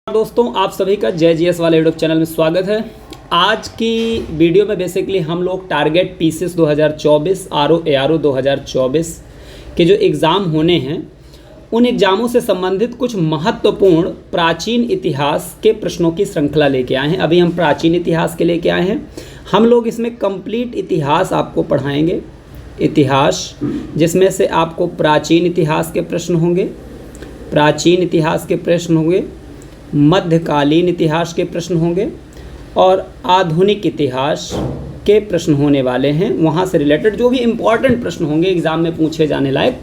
दोस्तों, आप सभी का जय जीएस वाले यूट्यूब चैनल में स्वागत है। आज की वीडियो में बेसिकली हम लोग टारगेट पीसीएस 2024 आरओ एआरओ 2024 के जो एग्ज़ाम होने हैं उन एग्ज़ामों से संबंधित कुछ महत्वपूर्ण प्राचीन इतिहास के प्रश्नों की श्रृंखला लेके आए हैं। अभी हम प्राचीन इतिहास के लेके आए हैं। हम लोग इसमें कंप्लीट इतिहास आपको पढ़ाएंगे, इतिहास जिसमें से आपको प्राचीन इतिहास के प्रश्न होंगे, प्राचीन इतिहास के प्रश्न होंगे, मध्यकालीन इतिहास के प्रश्न होंगे और आधुनिक इतिहास के प्रश्न होने वाले हैं। वहाँ से रिलेटेड जो भी इम्पॉर्टेंट प्रश्न होंगे एग्ज़ाम में पूछे जाने लायक,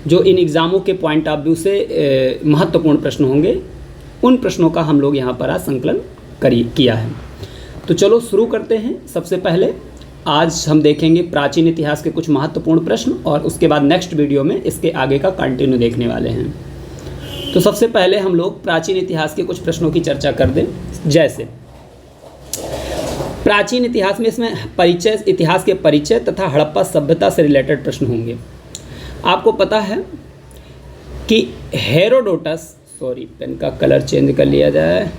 जो इन एग्ज़ामों के पॉइंट ऑफ व्यू से महत्वपूर्ण प्रश्न होंगे, उन प्रश्नों का हम लोग यहाँ पर आज संकलन किया है। तो चलो शुरू करते हैं। सबसे पहले आज हम देखेंगे प्राचीन इतिहास के कुछ महत्वपूर्ण प्रश्न और उसके बाद नेक्स्ट वीडियो में इसके आगे का कंटिन्यू देखने वाले हैं। तो सबसे पहले हम लोग प्राचीन इतिहास के कुछ प्रश्नों की चर्चा कर दें। जैसे प्राचीन इतिहास में इसमें परिचय, इतिहास के परिचय तथा हड़प्पा सभ्यता से रिलेटेड प्रश्न होंगे। आपको पता है कि हेरोडोटस, सॉरी पेन का कलर चेंज कर लिया जाए,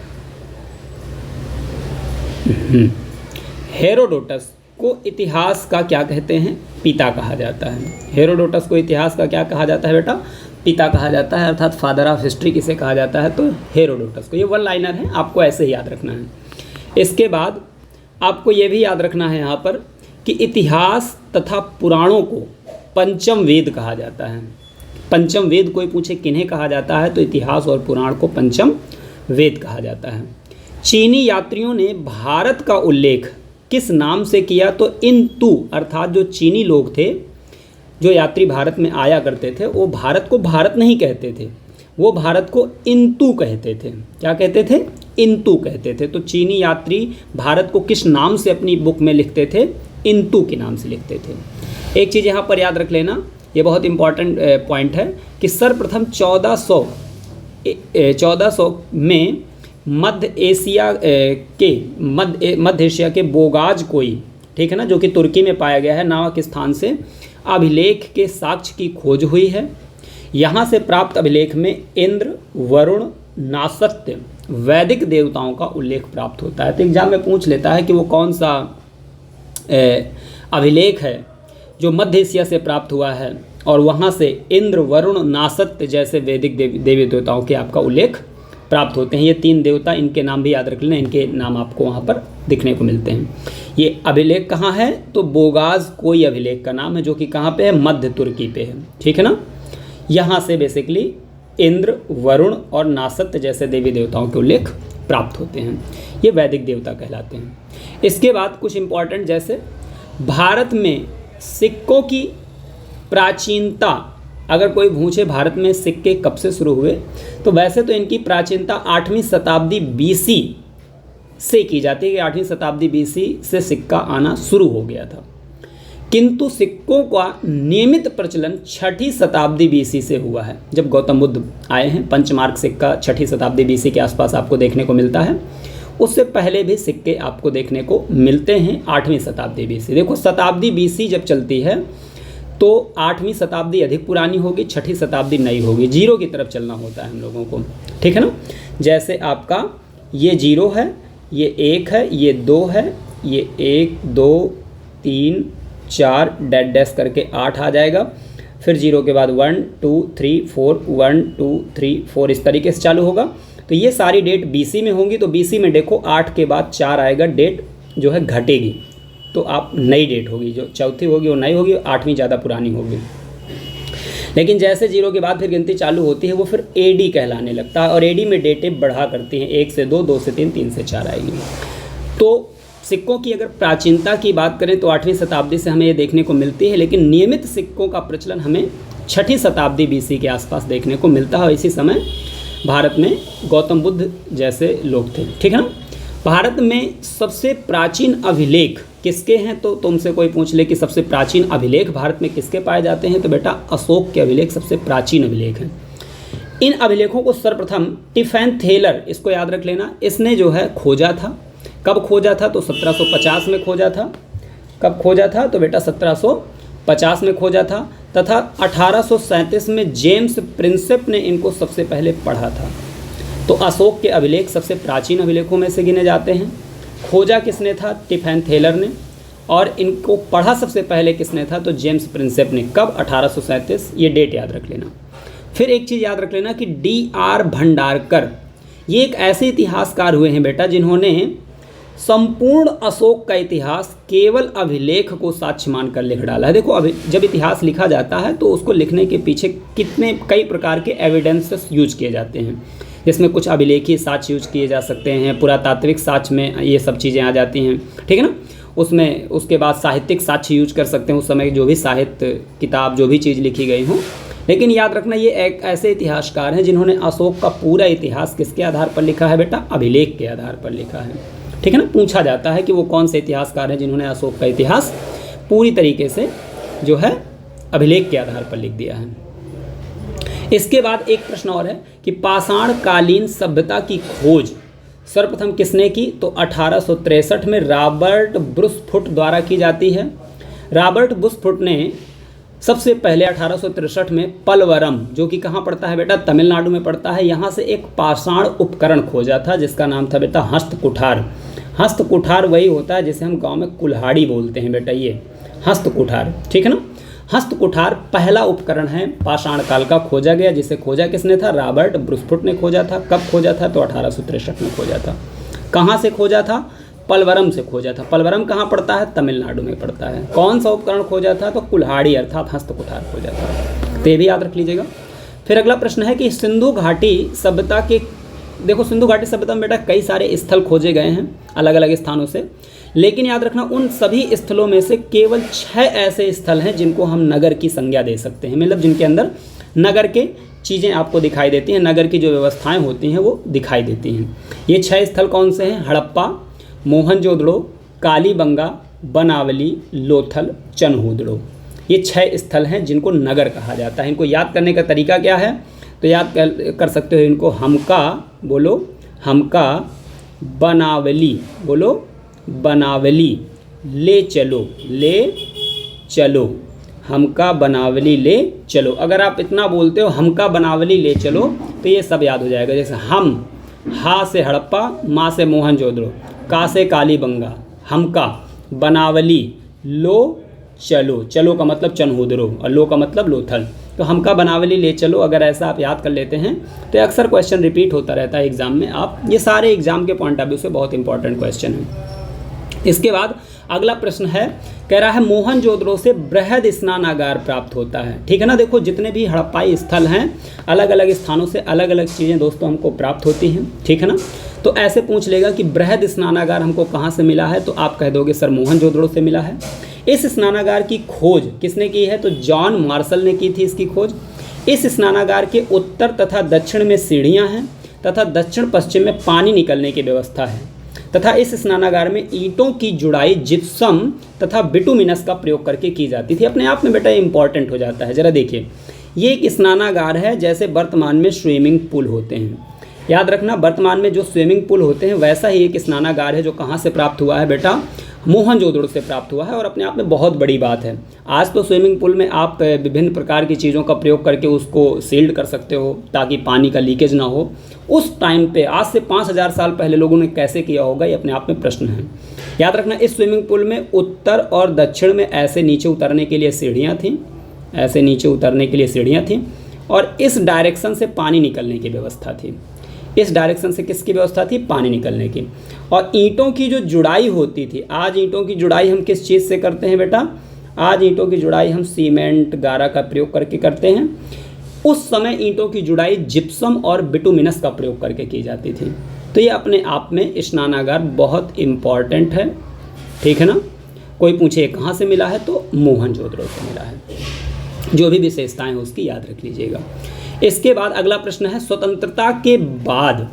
हेरोडोटस को इतिहास का क्या कहते हैं? पिता कहा जाता है। हेरोडोटस को इतिहास का क्या कहा जाता है बेटा? पिता कहा जाता है, अर्थात फादर ऑफ हिस्ट्री किसे कहा जाता है? तो हेरोडोटस को। ये वन लाइनर है, आपको ऐसे ही याद रखना है। इसके बाद आपको ये भी याद रखना है यहाँ पर कि इतिहास तथा पुराणों को पंचम वेद कहा जाता है। पंचम वेद कोई पूछे किन्हें कहा जाता है, तो इतिहास और पुराण को पंचम वेद कहा जाता है। चीनी यात्रियों ने भारत का उल्लेख किस नाम से किया? तो इंतु, अर्थात जो चीनी लोग थे, जो यात्री भारत में आया करते थे, वो भारत को भारत नहीं कहते थे, वो भारत को इंतु कहते थे। क्या कहते थे? इंतु कहते थे। तो चीनी यात्री भारत को किस नाम से अपनी बुक में लिखते थे? इंतु के नाम से लिखते थे। एक चीज़ यहाँ पर याद रख लेना, ये बहुत इंपॉर्टेंट पॉइंट है कि सर्वप्रथम 1400 में मध्य एशिया के बोगाज कोई, ठीक है ना, जो कि तुर्की में पाया गया है, नामक स्थान से अभिलेख के साक्ष्य की खोज हुई है। यहाँ से प्राप्त अभिलेख में इंद्र, वरुण, नासत्य वैदिक देवताओं का उल्लेख प्राप्त होता है। तो एग्जाम में पूछ लेता है कि वो कौन सा अभिलेख है जो मध्य एशिया से प्राप्त हुआ है और वहाँ से इंद्र, वरुण, नासत्य जैसे वैदिक देवी देवताओं के आपका उल्लेख प्राप्त होते हैं। ये तीन देवता, इनके नाम भी याद रख लेना, इनके नाम आपको वहाँ पर दिखने को मिलते हैं। ये अभिलेख कहाँ है? तो बोगाज कोई अभिलेख का नाम है, जो कि कहाँ पे है? मध्य तुर्की पे है, ठीक है ना। यहाँ से बेसिकली इंद्र, वरुण और नासत्य जैसे देवी देवताओं के उल्लेख प्राप्त होते हैं। ये वैदिक देवता कहलाते हैं। इसके बाद कुछ इंपॉर्टेंट, जैसे भारत में सिक्कों की प्राचीनता, अगर कोई पूछे भारत में सिक्के कब से शुरू हुए, तो वैसे तो इनकी प्राचीनता 8वीं शताब्दी बीसी से की जाती है कि 8वीं शताब्दी बीसी से सिक्का आना शुरू हो गया था, किंतु सिक्कों का नियमित प्रचलन 6ठी शताब्दी बीसी से हुआ है, जब गौतम बुद्ध आए हैं। पंचमार्क सिक्का 6ठी शताब्दी बीसी के आसपास आपको देखने को मिलता है। उससे पहले भी सिक्के आपको देखने को मिलते हैं 8वीं शताब्दी बीसी। देखो, शताब्दी बीसी जब चलती है तो 8वीं शताब्दी अधिक पुरानी होगी, 6ठी शताब्दी नई होगी। जीरो की तरफ चलना होता है हम लोगों को, ठीक है ना। जैसे आपका ये 0 है, ये 1 है, ये 2 है, ये 1 2 3 4 डैश डैश करके 8 आ जाएगा। फिर 0 के बाद 1 2 3 4 1 2 3 4 इस तरीके से चालू होगा। तो ये सारी डेट बीसी में होंगी। तो बीसी में देखो 8 के बाद 4 आएगा, डेट जो है घटेगी, तो आप नई डेट होगी, जो चौथी होगी वो नई होगी, 8वीं ज़्यादा पुरानी होगी। लेकिन जैसे 0 के बाद फिर गिनती चालू होती है, वो फिर एडी कहलाने लगता है और एडी में डेटें बढ़ा करती हैं, 1 से 2, 2 से 3, 3 से 4 आएगी। तो सिक्कों की अगर प्राचीनता की बात करें तो 8वीं शताब्दी से हमें ये देखने को मिलती है, लेकिन नियमित सिक्कों का प्रचलन हमें 6ठी शताब्दी बीसी के आसपास देखने को मिलता है। और इसी समय भारत में गौतम बुद्ध जैसे लोग थे, ठीक है ना। भारत में सबसे प्राचीन अभिलेख किसके हैं? तो तुमसे कोई पूछ ले कि सबसे प्राचीन अभिलेख भारत में किसके पाए जाते हैं, तो बेटा अशोक के अभिलेख सबसे प्राचीन अभिलेख हैं। इन अभिलेखों को सर्वप्रथम टिफैन थेलर, इसको याद रख लेना, इसने जो है खोजा था। कब खोजा था? तो 1750 में खोजा था। कब खोजा था? तो बेटा 1750 में खोजा था। तथा 1837 में जेम्स प्रिंसेप ने इनको सबसे पहले पढ़ा था। तो अशोक के अभिलेख सबसे प्राचीन अभिलेखों में से गिने जाते हैं। खोजा किसने था? टिफैन थेलर ने। और इनको पढ़ा सबसे पहले किसने था? तो जेम्स प्रिंसेप ने। कब? 1837। ये डेट याद रख लेना। फिर एक चीज़ याद रख लेना कि D.R. भंडारकर ये एक ऐसे इतिहासकार हुए हैं बेटा जिन्होंने संपूर्ण अशोक का इतिहास केवल अभिलेख को साक्ष्य मानकर लिख डाला है। देखो, अभी जब इतिहास लिखा जाता है तो उसको लिखने के पीछे कई प्रकार के एविडेंसेस यूज किए जाते हैं, जिसमें कुछ अभिलेखी साक्ष्य यूज किए जा सकते हैं, पुरातात्विक साक्ष्य में ये सब चीज़ें आ जाती हैं, ठीक है ना। उसमें उसके बाद साहित्यिक साक्ष्य यूज कर सकते हैं, उस समय जो भी साहित्य किताब जो भी चीज़ लिखी गई हो। लेकिन याद रखना, ये एक ऐसे इतिहासकार हैं जिन्होंने अशोक का पूरा इतिहास किसके आधार पर लिखा है बेटा? अभिलेख के आधार पर लिखा है, ठीक है ना। पूछा जाता है कि वो कौन से इतिहासकार हैं जिन्होंने अशोक का इतिहास पूरी तरीके से जो है अभिलेख के आधार पर लिख दिया है। इसके बाद एक प्रश्न और है कि पाषाण कालीन सभ्यता की खोज सर्वप्रथम किसने की? तो 1863 में रॉबर्ट ब्रुसफुट द्वारा की जाती है। रॉबर्ट ब्रुसफुट ने सबसे पहले 1863 में पलवरम, जो कि कहाँ पड़ता है बेटा? तमिलनाडु में पड़ता है, यहाँ से एक पाषाण उपकरण खोजा था जिसका नाम था बेटा हस्तकुठार। हस्तकुठार वही होता है जिसे हम गांव में कुल्हाड़ी बोलते हैं बेटा, ये हस्तकुठार, ठीक है ना। हस्तकुठार पहला उपकरण है पाषाण काल का खोजा गया, जिसे खोजा किसने था? रॉबर्ट ब्रुसफुट ने खोजा था। कब खोजा था? तो 1863 में खोजा था। कहाँ से खोजा था? पलवरम से खोजा था। पलवरम कहाँ पड़ता है? तमिलनाडु में पड़ता है। कौन सा उपकरण खोजा था? तो कुल्हाड़ी अर्थात हस्तकुठार खोजा था। तो ये भी याद रख लीजिएगा। फिर अगला प्रश्न है कि सिंधु घाटी सभ्यता के, देखो सिंधु घाटी सभ्यता में बेटा कई सारे स्थल खोजे गए हैं अलग अलग स्थानों से, लेकिन याद रखना उन सभी स्थलों में से केवल 6 ऐसे स्थल हैं जिनको हम नगर की संज्ञा दे सकते हैं, मतलब जिनके अंदर नगर के चीज़ें आपको दिखाई देती हैं, नगर की जो व्यवस्थाएं होती हैं वो दिखाई देती हैं। ये 6 स्थल कौन से हैं? हड़प्पा, मोहनजोदड़ो, कालीबंगा, बनावली, लोथल, चनहूदड़ो। ये 6 स्थल हैं जिनको नगर कहा जाता है। इनको याद करने का तरीका क्या है? तो याद कर सकते हो इनको हमका, बोलो हमका, बनावली, बोलो बनावली, ले चलो, ले चलो, हमका बनावली ले चलो। अगर आप इतना बोलते हो हमका बनावली ले चलो तो ये सब याद हो जाएगा। जैसे हम, हा से हड़प्पा, माँ से मोहनजोदड़ो, का से कालीबंगा, हमका, बनावली, लो चलो, चलो का मतलब चनहूदड़ो और लो का मतलब लोथल। तो हमका बनावली ले चलो, अगर ऐसा आप याद कर लेते हैं तो अक्सर क्वेश्चन रिपीट होता रहता है एग्जाम में। आप ये सारे एग्जाम के पॉइंट ऑफ व्यू से बहुत इंपॉर्टेंट क्वेश्चन है। इसके बाद अगला प्रश्न है, कह रहा है मोहनजोदड़ो से बृहद स्नानागार प्राप्त होता है, ठीक है ना। देखो जितने भी हड़प्पाई स्थल हैं अलग अलग स्थानों से अलग अलग चीज़ें दोस्तों हमको प्राप्त होती हैं, ठीक है ना। तो ऐसे पूछ लेगा कि बृहद स्नानागार हमको कहाँ से मिला है, तो आप कह दोगे सर मोहनजोदड़ो से मिला है। इस स्नानागार की खोज किसने की है? तो जॉन मार्शल ने की थी इसकी खोज। इस स्नानागार के उत्तर तथा दक्षिण में सीढ़ियाँ हैं तथा दक्षिण पश्चिम में पानी निकलने की व्यवस्था है तथा इस स्नानागार में ईंटों की जुड़ाई जिप्सम तथा बिटुमिनस का प्रयोग करके की जाती थी। अपने आप में बेटा इंपॉर्टेंट हो जाता है। जरा देखिए, ये एक स्नानागार है जैसे वर्तमान में स्विमिंग पूल होते हैं। याद रखना, वर्तमान में जो स्विमिंग पूल होते हैं वैसा ही एक स्नानागार है जो कहाँ से प्राप्त हुआ है बेटा? मोहनजोदड़ो से प्राप्त हुआ है। और अपने आप में बहुत बड़ी बात है। आज तो स्विमिंग पूल में आप विभिन्न प्रकार की चीज़ों का प्रयोग करके उसको सील्ड कर सकते हो ताकि पानी का लीकेज ना हो। उस टाइम पे आज से 5000 साल पहले लोगों ने कैसे किया होगा, ये अपने आप में प्रश्न है। याद रखना, इस स्विमिंग पूल में उत्तर और दक्षिण में ऐसे नीचे उतरने के लिए सीढ़ियाँ थीं, ऐसे नीचे उतरने के लिए सीढ़ियाँ थीं और इस डायरेक्शन से पानी निकलने की व्यवस्था थी। इस डायरेक्शन से किसकी व्यवस्था थी? पानी निकलने की। और ईंटों की जो जुड़ाई होती थी, आज ईंटों की जुड़ाई हम किस चीज़ से करते हैं बेटा? आज ईंटों की जुड़ाई हम सीमेंट गारा का प्रयोग करके करते हैं। उस समय ईंटों की जुड़ाई जिप्सम और बिटुमिनस का प्रयोग करके की जाती थी। तो ये अपने आप में स्नानागार बहुत इम्पॉर्टेंट है, ठीक है ना। कोई पूछे कहाँ से मिला है, तो मोहनजोदड़ो से मिला है। जो भी विशेषताएं उसकी याद रख लीजिएगा। इसके बाद अगला प्रश्न है, स्वतंत्रता के बाद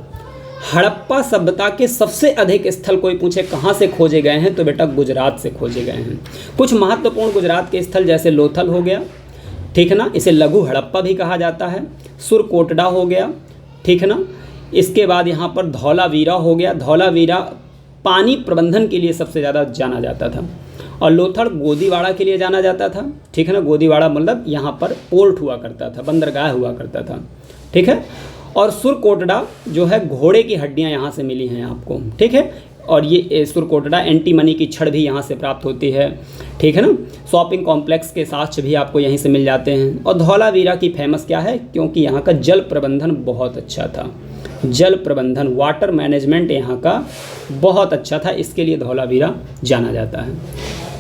हड़प्पा सभ्यता के सबसे अधिक स्थल कोई पूछे कहाँ से खोजे गए हैं, तो बेटा गुजरात से खोजे गए हैं। कुछ महत्वपूर्ण गुजरात के स्थल जैसे लोथल हो गया, ठीक है ना, इसे लघु हड़प्पा भी कहा जाता है। सुरकोटड़ा हो गया, ठीक है ना। इसके बाद यहाँ पर धौलावीरा हो गया। धौलावीरा पानी प्रबंधन के लिए सबसे ज़्यादा जाना जाता था। और लोथल गोदीवाड़ा के लिए जाना जाता था, ठीक है ना। गोदीवाड़ा मतलब यहाँ पर पोर्ट हुआ करता था, बंदरगाह हुआ करता था, ठीक है। और सुरकोटड़ा जो है घोड़े की हड्डियाँ यहाँ से मिली हैं आपको, ठीक है। और ये सुरकोटड़ा एंटीमनी की छड़ भी यहाँ से प्राप्त होती है, ठीक है ना। शॉपिंग कॉम्प्लेक्स के साक्ष्य भी आपको यहीं से मिल जाते हैं। और धौलावीरा की फेमस क्या है, क्योंकि यहाँ का जल प्रबंधन बहुत अच्छा था, जल प्रबंधन वाटर मैनेजमेंट यहाँ का बहुत अच्छा था, इसके लिए धौलावीरा जाना जाता है।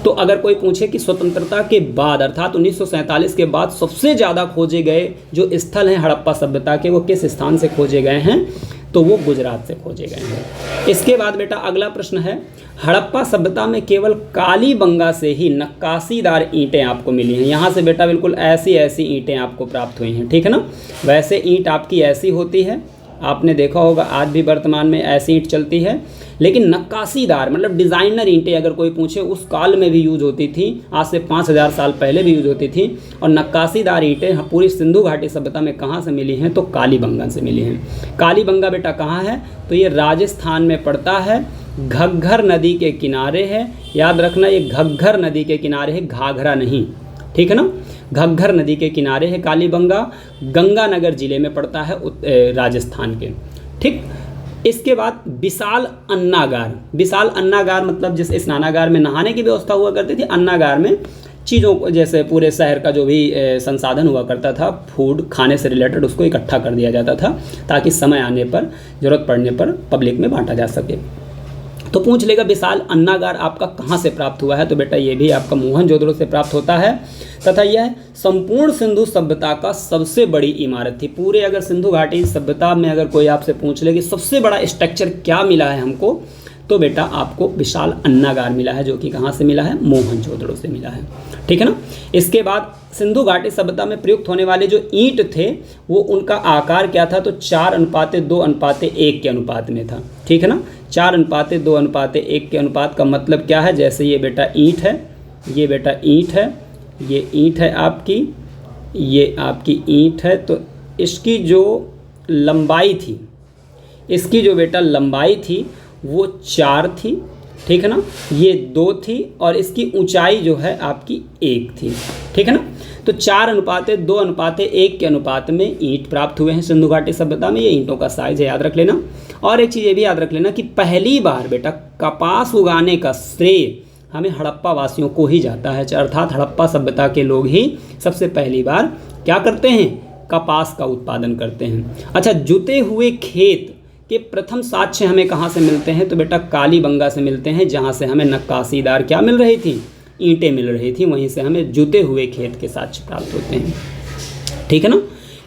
तो अगर कोई पूछे कि स्वतंत्रता के बाद अर्थात 1947 के बाद सबसे ज़्यादा खोजे गए जो स्थल हैं हड़प्पा सभ्यता के, वो किस स्थान से खोजे गए हैं, तो वो गुजरात से खोजे गए हैं। इसके बाद बेटा अगला प्रश्न है, हड़प्पा सभ्यता में केवल कालीबंगा से ही नक्काशीदार ईंटें आपको मिली हैं। यहाँ से बेटा बिल्कुल ऐसी ऐसी ईंटें आपको प्राप्त हुई हैं, ठीक है ना। वैसे ईंट आपकी ऐसी होती है, आपने देखा होगा आज भी वर्तमान में ऐसी ईंट चलती है, लेकिन नक्काशीदार मतलब डिज़ाइनर ईंटें अगर कोई पूछे उस काल में भी यूज होती थी, आज से 5000 साल पहले भी यूज होती थी। और नक्काशीदार ईंटें पूरी सिंधु घाटी सभ्यता में कहाँ से मिली हैं, तो कालीबंगा से मिली हैं। कालीबंगा बेटा कहाँ है, तो ये राजस्थान में पड़ता है, घग्घर नदी के किनारे है। याद रखना ये घग्घर नदी के किनारे है, घाघरा नहीं, ठीक है ना। घग्घर नदी के किनारे है कालीबंगा, गंगानगर जिले में पड़ता है राजस्थान के, ठीक। इसके बाद विशाल अन्नागार, विशाल अन्नागार मतलब जिस स्नानागार में नहाने की व्यवस्था हुआ करती थी, अन्नागार में चीज़ों को जैसे पूरे शहर का जो भी संसाधन हुआ करता था, फूड खाने से रिलेटेड, उसको इकट्ठा कर दिया जाता था ताकि समय आने पर ज़रूरत पड़ने पर पब्लिक में बांटा जा सके। तो पूछ लेगा विशाल अन्नागार आपका कहाँ से प्राप्त हुआ है, तो बेटा ये भी आपका मोहनजोदड़ो से प्राप्त होता है, तथा यह संपूर्ण सिंधु सभ्यता का सबसे बड़ी इमारत थी। पूरे अगर सिंधु घाटी सभ्यता में अगर कोई आपसे पूछ ले कि सबसे बड़ा स्ट्रक्चर क्या मिला है हमको, तो बेटा आपको विशाल अन्नागार मिला है, जो कि कहाँ से मिला है, मोहनजोदड़ो से मिला है, ठीक है ना। इसके बाद सिंधु घाटी सभ्यता में प्रयुक्त होने वाले जो ईंट थे वो उनका आकार क्या था, तो 4:2:1 के अनुपात में था, ठीक है ना। 4:2:1 के अनुपात का मतलब क्या है, जैसे ये बेटा ईंट है, ये बेटा ईंट है, ये ईंट है आपकी, ये आपकी ईंट है, तो इसकी जो लंबाई थी, इसकी जो बेटा लंबाई थी वो 4 थी, ठीक है ना, ये 2 थी, और इसकी ऊंचाई जो है आपकी 1 थी, ठीक है ना। तो 4:2:1 के अनुपात में ईंट प्राप्त हुए हैं सिंधु घाटी सभ्यता में। ये ईंटों का साइज है, याद रख लेना। और एक चीज़ ये भी याद रख लेना कि पहली बार बेटा कपास उगाने का श्रेय हमें हड़प्पा वासियों को ही जाता है, अर्थात हड़प्पा सभ्यता के लोग ही सबसे पहली बार क्या करते हैं, कपास का उत्पादन करते हैं। अच्छा, जुते हुए खेत के प्रथम साक्ष्य हमें कहाँ से मिलते हैं, तो बेटा कालीबंगा से मिलते हैं, जहाँ से हमें नक्काशीदार क्या मिल रही थी, ईंटें मिल रही थी, वहीं से हमें जुते हुए खेत के साक्ष्य प्राप्त होते हैं, ठीक है ना।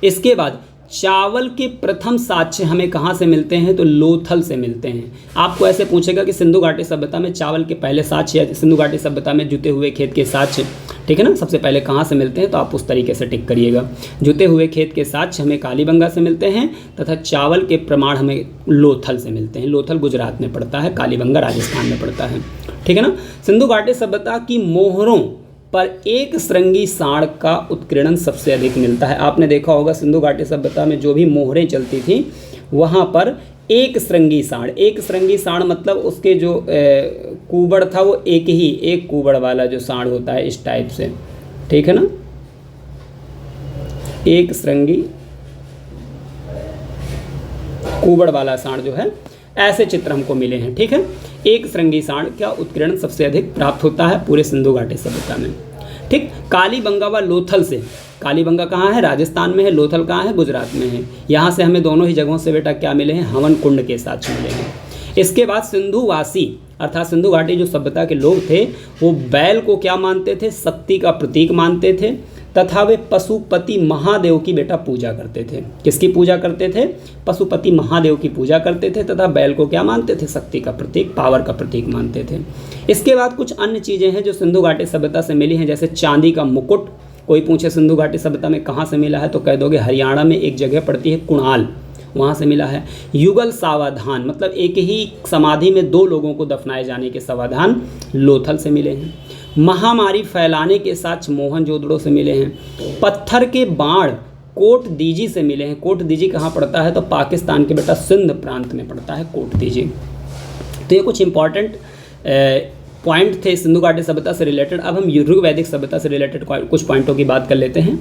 इसके बाद चावल के प्रथम साक्ष्य हमें कहाँ से मिलते हैं, तो लोथल से मिलते हैं। आपको ऐसे पूछेगा कि सिंधु घाटी सभ्यता में चावल के पहले साक्ष्य या सिंधु घाटी सभ्यता में जुते हुए खेत के साक्ष्य, ठीक है ना, सबसे पहले कहाँ से मिलते हैं, तो आप उस तरीके से टिक करिएगा। जुते हुए खेत के साक्ष्य हमें कालीबंगा से मिलते हैं, तथा चावल के प्रमाण हमें लोथल से मिलते हैं। लोथल गुजरात में पड़ता है, कालीबंगा राजस्थान में पड़ता है, ठीक है ना। सिंधु घाटी सभ्यता की मोहरों पर एक श्रृंगी साँड़ का उत्कीर्णन सबसे अधिक मिलता है। आपने देखा होगा सिंधु घाटी सभ्यता में जो भी मोहरें चलती थी वहाँ पर एक श्रृंगी साँड़ मतलब उसके जो कुबड़ था वो एक कुबड़ वाला जो साँड़ होता है इस टाइप से, ठीक है ना, एक श्रृंगी कुबड़ वाला साँड़ जो है, ऐसे चित्र हमको मिले हैं, ठीक है। एक श्रृंगी साँड़ का उत्कीर्णन सबसे अधिक प्राप्त होता है पूरे सिंधु घाटी सभ्यता में, ठीक। कालीबंगा व लोथल से, कालीबंगा कहाँ है, राजस्थान में है, लोथल कहाँ है, गुजरात में है। यहाँ से हमें दोनों ही जगहों से बेटा क्या मिले हैं, हवन कुंड के साथ मिले हैं। इसके बाद सिंधुवासी अर्थात सिंधु घाटी जो सभ्यता के लोग थे वो बैल को क्या मानते थे, शक्ति का प्रतीक मानते थे, तथा वे पशुपति महादेव की बेटा पूजा करते थे। किसकी पूजा करते थे, पशुपति महादेव की पूजा करते थे, तथा बैल को क्या मानते थे, शक्ति का प्रतीक, पावर का प्रतीक मानते थे। इसके बाद कुछ अन्य चीज़ें हैं जो सिंधु घाटी सभ्यता से मिली हैं, जैसे चांदी का मुकुट। कोई पूछे सिंधु घाटी सभ्यता में कहाँ से मिला है, तो कह दोगे हरियाणा में एक जगह पड़ती है कुणाल, वहाँ से मिला है। युगल सावधान मतलब एक ही समाधि में 2 लोगों को दफनाए जाने के सावधान लोथल से मिले हैं। महामारी फैलाने के साथ मोहनजोदड़ो से मिले हैं। पत्थर के बाण कोट दीजी से मिले हैं। कोट दीजी कहाँ पड़ता है, तो पाकिस्तान के बेटा सिंध प्रांत में पड़ता है कोट दीजी। तो ये कुछ इंपॉर्टेंट पॉइंट थे सिंधु घाटी सभ्यता से रिलेटेड। अब हम ऋग्वैदिक सभ्यता से रिलेटेड कुछ पॉइंटों की बात कर लेते हैं।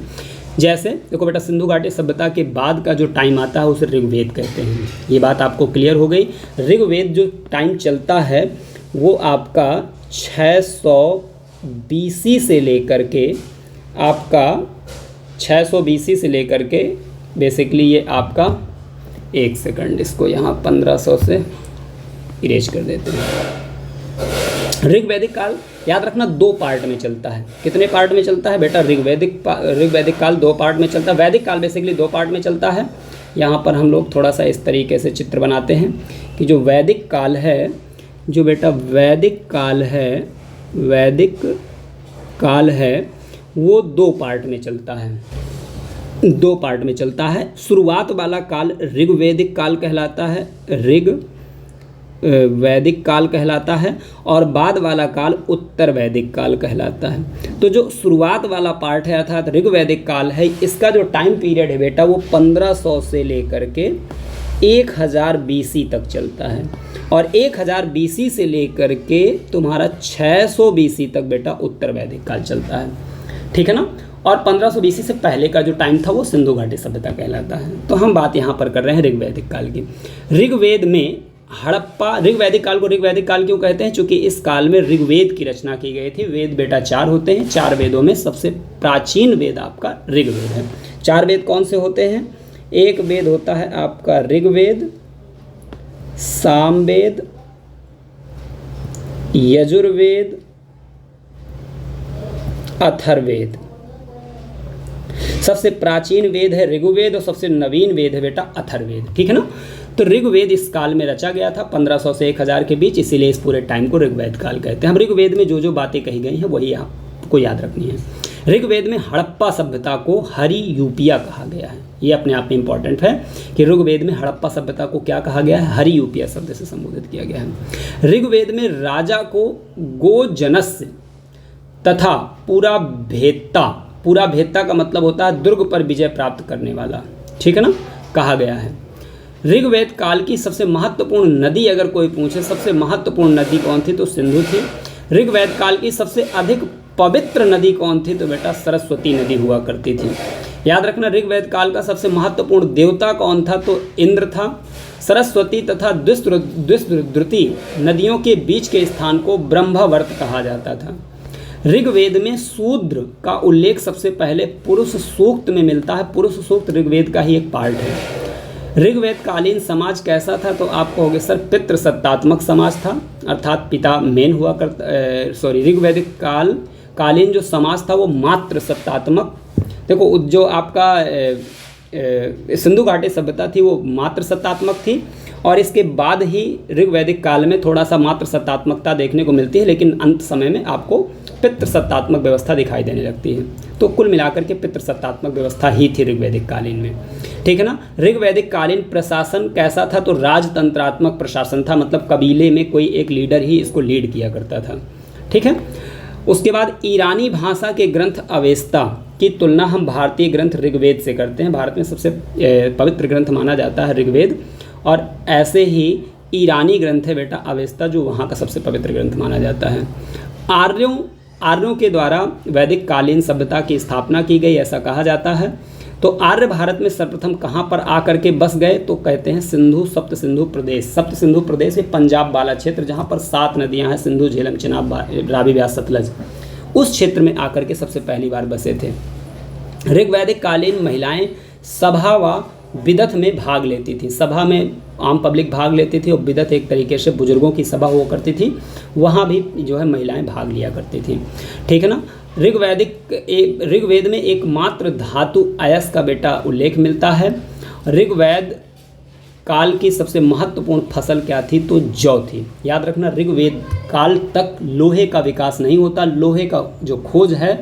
जैसे देखो बेटा, सिंधु घाटी सभ्यता के बाद का जो टाइम आता है उसे ऋग्वेद कहते हैं। ये बात आपको क्लियर हो गई। ऋग्वेद जो टाइम चलता है वो आपका 600 BC से लेकर के आपका 600 BC से लेकर के बेसिकली ये आपका, एक सेकंड, इसको यहाँ 1500 से इरेज कर देते हैं। ऋग्वैदिक काल याद रखना 2 पार्ट में चलता है। कितने पार्ट में चलता है बेटा? ऋग्वैदिक काल 2 पार्ट में चलता है। वैदिक काल बेसिकली 2 पार्ट में चलता है। यहाँ पर हम लोग थोड़ा सा इस तरीके से चित्र बनाते हैं कि जो वैदिक काल है, जो बेटा वैदिक काल है वो 2 पार्ट में चलता है। 2 पार्ट में चलता है। शुरुआत वाला काल ऋग्वैदिक काल कहलाता है, वैदिक काल कहलाता है, और बाद वाला काल उत्तर वैदिक काल कहलाता है। तो जो शुरुआत वाला पार्ट है अर्थात ऋग्वैदिक काल है, इसका जो टाइम पीरियड है बेटा वो 1500 से लेकर के 1000 BC तक चलता है, और 1000 BC से लेकर के तुम्हारा 600 BC तक बेटा उत्तर वैदिक काल चलता है, ठीक है ना। और 1500 BC से पहले का जो टाइम था वो सिंधु घाटी सभ्यता कहलाता है। तो हम बात यहाँ पर कर रहे हैं ऋग्वैदिक काल की। ऋग्वेद में हड़प्पा, ऋग्वैदिक काल को ऋग्वैदिक काल क्यों कहते हैं? क्योंकि इस काल में ऋग्वेद की रचना की गई थी। वेद बेटा 4 होते हैं। 4 वेदों में सबसे प्राचीन वेद आपका ऋग्वेद है। 4 वेद कौन से होते हैं? एक वेद होता है आपका ऋग्वेद, सामवेद, यजुर्वेद, अथर्ववेद। सबसे प्राचीन वेद है ऋग्वेद और सबसे नवीन वेद है बेटा अथर्ववेद, ठीक है ना। तो ऋग्वेद इस काल में रचा गया था 1500 से 1000 के बीच, इसीलिए इस पूरे टाइम को ऋग्वेद काल कहते हैं। हम ऋग्वेद में जो जो बातें कही गई हैं वही आपको याद रखनी है। ऋग्वेद में हड़प्पा सभ्यता को हरियूपिया कहा गया है। ये अपने आप में इंपॉर्टेंट है कि ऋग्वेद में हड़प्पा सभ्यता को क्या कहा गया है? हरियूपिया शब्द से संबोधित किया गया है। ऋग्वेद में राजा को गोजनस्य तथा पूरा भेत्ता का मतलब होता है दुर्ग पर विजय प्राप्त करने वाला, ठीक है ना, कहा गया है। ऋग्वेद काल की सबसे महत्वपूर्ण नदी अगर कोई पूछे, सबसे महत्वपूर्ण नदी कौन थी? तो सिंधु थी। ऋग्वेद काल की सबसे अधिक पवित्र नदी कौन थी? तो बेटा सरस्वती नदी हुआ करती थी। याद रखना, ऋग्वेद काल का सबसे महत्वपूर्ण देवता कौन था? तो इंद्र था। सरस्वती तथा द्विस्रुति नदियों के बीच के स्थान को ब्रह्मवर्त कहा जाता था। ऋग्वेद में शूद्र का उल्लेख सबसे पहले पुरुष सूक्त में मिलता है। पुरुष सूक्त ऋग्वेद का ही एक पार्ट है। ऋग्वेद कालीन समाज कैसा था? तो आप कहोगे सर पितृसत्तात्मक समाज था, अर्थात पिता मेन हुआ करता। ऋग्वेदिक कालीन जो समाज था वो मातृ सत्तात्मक। देखो जो आपका सिंधु घाटी सभ्यता थी वो मातृ सत्तात्मक थी, और इसके बाद ही ऋग्वैदिक काल में थोड़ा सा मातृ सत्तात्मकता देखने को मिलती है, लेकिन अंत समय में आपको पितृसत्तात्मक व्यवस्था दिखाई देने लगती है। तो कुल मिलाकर के पितृसत्तात्मक व्यवस्था ही थी ऋग्वैदिक कालीन में, ठीक है ना। ऋग्वैदिक कालीन प्रशासन कैसा था? तो राजतंत्रात्मक प्रशासन था, मतलब कबीले में कोई एक लीडर ही इसको लीड किया करता था, ठीक है। उसके बाद ईरानी भाषा के ग्रंथ अवेस्ता की तुलना हम भारतीय ग्रंथ ऋग्वेद से करते हैं। भारत में सबसे पवित्र ग्रंथ माना जाता है ऋग्वेद, और ऐसे ही ईरानी ग्रंथ है बेटा अवेस्ता, जो वहाँ का सबसे पवित्र ग्रंथ माना जाता है। आर्यों के द्वारा वैदिक कालीन सभ्यता की स्थापना की गई, ऐसा कहा जाता है। तो आर्य भारत में सर्वप्रथम कहाँ पर आकर के बस गए? तो कहते हैं सप्त सिंधु प्रदेश। सप्त सिंधु प्रदेश है पंजाब वाला क्षेत्र, जहाँ पर 7 नदियाँ हैं, सिंधु, झेलम, चिनाब, रावी, ब्यास, सतलज। उस क्षेत्र में आकर के सबसे पहली बार बसे थे। ऋग्वैदिक कालीन महिलाएं सभा व बिदत में भाग लेती थी। सभा में आम पब्लिक भाग लेती थी, और बिदत एक तरीके से बुजुर्गों की सभा हुआ करती थी, वहाँ भी जो है महिलाएं भाग लिया करती थी, ठीक है ना। ऋग्वेद में एकमात्र धातु अयस का बेटा उल्लेख मिलता है। ऋग्वेद काल की सबसे महत्वपूर्ण फसल क्या थी? तो जौ थी। याद रखना, ऋग्वेद काल तक लोहे का विकास नहीं होता। लोहे का जो खोज है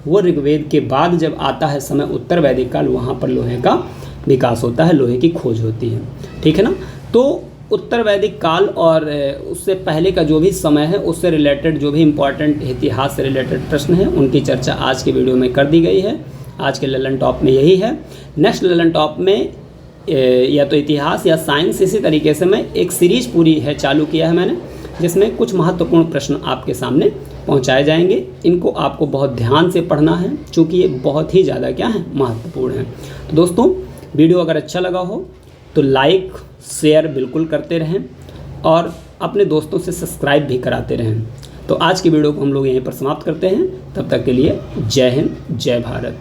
वो ऋग्वेद के बाद जब आता है समय उत्तर वैदिक काल, वहाँ पर लोहे का विकास होता है, लोहे की खोज होती है, ठीक है ना। तो उत्तर वैदिक काल और उससे पहले का जो भी समय है उससे रिलेटेड जो भी इम्पोर्टेंट इतिहास से रिलेटेड प्रश्न हैं उनकी चर्चा आज के वीडियो में कर दी गई है। आज के ललन टॉप में यही है। नेक्स्ट ललन टॉप में या तो इतिहास या साइंस, इसी तरीके से मैं एक सीरीज पूरी है चालू किया है मैंने, जिसमें कुछ महत्वपूर्ण प्रश्न आपके सामने पहुंचाए जाएंगे। इनको आपको बहुत ध्यान से पढ़ना है, क्योंकि ये बहुत ही ज़्यादा क्या है, महत्वपूर्ण है। तो दोस्तों, वीडियो अगर अच्छा लगा हो तो लाइक शेयर बिल्कुल करते रहें और अपने दोस्तों से सब्सक्राइब भी कराते रहें। तो आज की वीडियो को हम लोग यहीं पर समाप्त करते हैं। तब तक के लिए जय हिंद, जय भारत।